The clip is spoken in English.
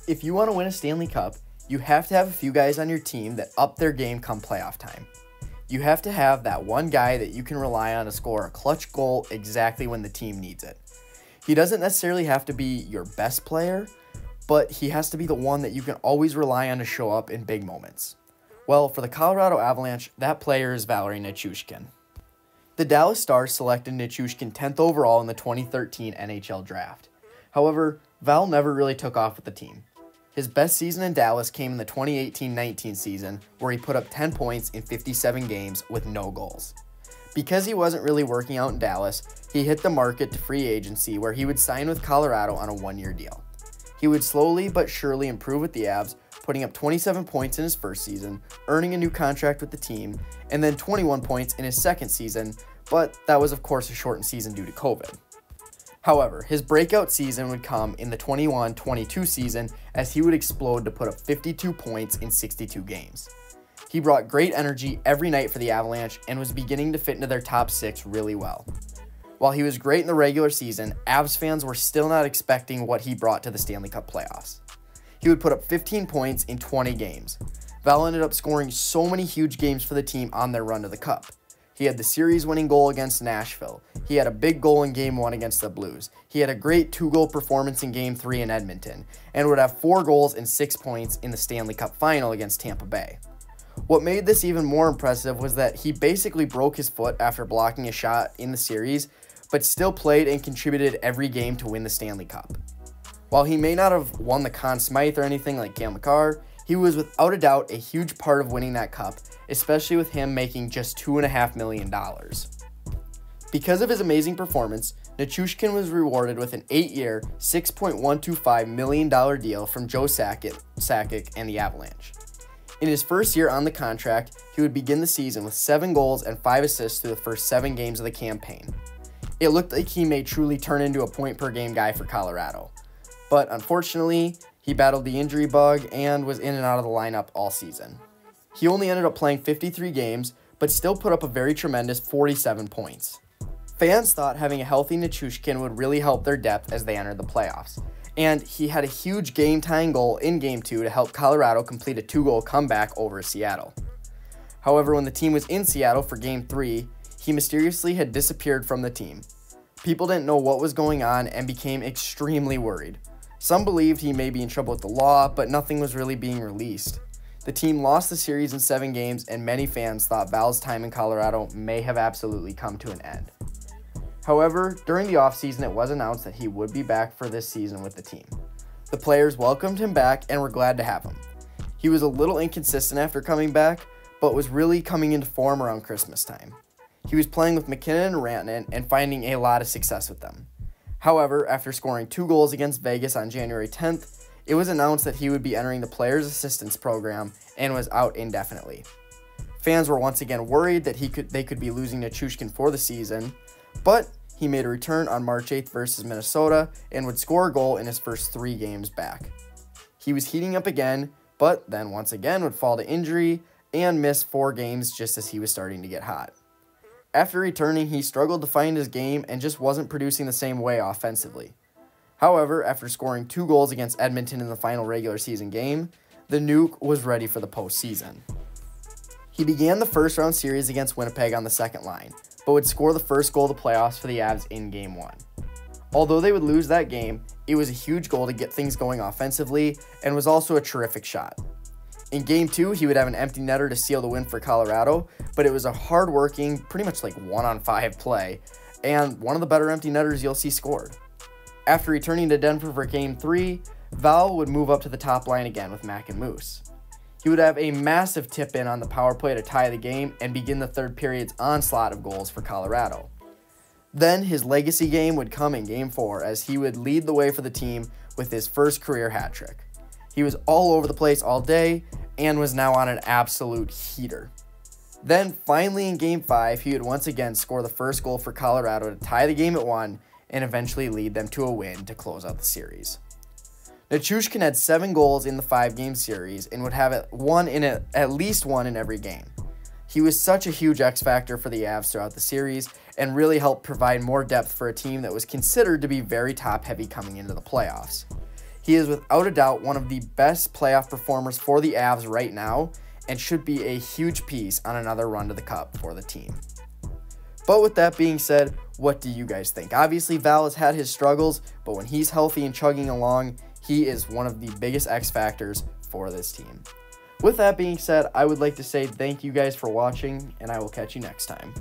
If you want to win a Stanley Cup, you have to have a few guys on your team that up their game come playoff time. You have to have that one guy that you can rely on to score a clutch goal exactly when the team needs it. He doesn't necessarily have to be your best player, but he has to be the one that you can always rely on to show up in big moments. Well, for the Colorado Avalanche, that player is Val Nichushkin. The Dallas Stars selected Nichushkin 10th overall in the 2013 NHL Draft. However, Val never really took off with the team. His best season in Dallas came in the 2018-19 season, where he put up 10 points in 57 games with no goals. Because he wasn't really working out in Dallas, he hit the market to free agency, where he would sign with Colorado on a one-year deal. He would slowly but surely improve with the Avs, putting up 27 points in his first season, earning a new contract with the team, and then 21 points in his second season, but that was of course a shortened season due to COVID. However, his breakout season would come in the 21-22 season, as he would explode to put up 52 points in 62 games. He brought great energy every night for the Avalanche and was beginning to fit into their top six really well. While he was great in the regular season, Avs fans were still not expecting what he brought to the Stanley Cup playoffs. He would put up 15 points in 20 games. Val ended up scoring so many huge games for the team on their run to the Cup. He had the series-winning goal against Nashville. He had a big goal in Game 1 against the Blues. He had a great 2-goal performance in Game 3 in Edmonton, and would have 4 goals and 6 points in the Stanley Cup Final against Tampa Bay. What made this even more impressive was that he basically broke his foot after blocking a shot in the series, but still played and contributed every game to win the Stanley Cup. While he may not have won the Conn Smythe or anything like Cale Makar, he was without a doubt a huge part of winning that cup, especially with him making just $2.5 million. Because of his amazing performance, Nichushkin was rewarded with an 8-year, $6.125 million deal from Joe Sakic and the Avalanche. In his first year on the contract, he would begin the season with 7 goals and 5 assists through the first 7 games of the campaign. It looked like he may truly turn into a point-per-game guy for Colorado. But unfortunately, he battled the injury bug and was in and out of the lineup all season. He only ended up playing 53 games, but still put up a very tremendous 47 points. Fans thought having a healthy Nichushkin would really help their depth as they entered the playoffs, and he had a huge game-tying goal in Game 2 to help Colorado complete a 2-goal comeback over Seattle. However, when the team was in Seattle for Game 3, he mysteriously had disappeared from the team. People didn't know what was going on and became extremely worried. Some believed he may be in trouble with the law, but nothing was really being released. The team lost the series in 7 games, and many fans thought Val's time in Colorado may have absolutely come to an end. However, during the offseason, it was announced that he would be back for this season with the team. The players welcomed him back and were glad to have him. He was a little inconsistent after coming back, but was really coming into form around Christmas time. He was playing with McKinnon and Rantanen and finding a lot of success with them. However, after scoring 2 goals against Vegas on January 10th, it was announced that he would be entering the Players' Assistance Program and was out indefinitely. Fans were once again worried that they could be losing Nichushkin for the season, but he made a return on March 8th versus Minnesota and would score a goal in his first 3 games back. He was heating up again, but then once again would fall to injury and miss 4 games just as he was starting to get hot. After returning, he struggled to find his game and just wasn't producing the same way offensively. However, after scoring 2 goals against Edmonton in the final regular season game, the Nuke was ready for the postseason. He began the first-round series against Winnipeg on the second line, but would score the first goal of the playoffs for the Avs in Game 1. Although they would lose that game, it was a huge goal to get things going offensively and was also a terrific shot. In Game 2, he would have an empty netter to seal the win for Colorado, but it was a hard-working, pretty much like 1-on-5 play, and one of the better empty netters you'll see scored. After returning to Denver for Game 3, Val would move up to the top line again with Mac and Moose. He would have a massive tip-in on the power play to tie the game and begin the third period's onslaught of goals for Colorado. Then his legacy game would come in Game 4 as he would lead the way for the team with his first career hat trick. He was all over the place all day and was now on an absolute heater. Then finally in Game 5, he would once again score the first goal for Colorado to tie the game at 1 and eventually lead them to a win to close out the series. Nichushkin had 7 goals in the 5-game series and would have at least one in every game. He was such a huge X factor for the Avs throughout the series and really helped provide more depth for a team that was considered to be very top-heavy coming into the playoffs. He is without a doubt one of the best playoff performers for the Avs right now and should be a huge piece on another run to the Cup for the team. But with that being said, what do you guys think? Obviously, Val has had his struggles, but when he's healthy and chugging along, he is one of the biggest X factors for this team. With that being said, I would like to say thank you guys for watching, and I will catch you next time.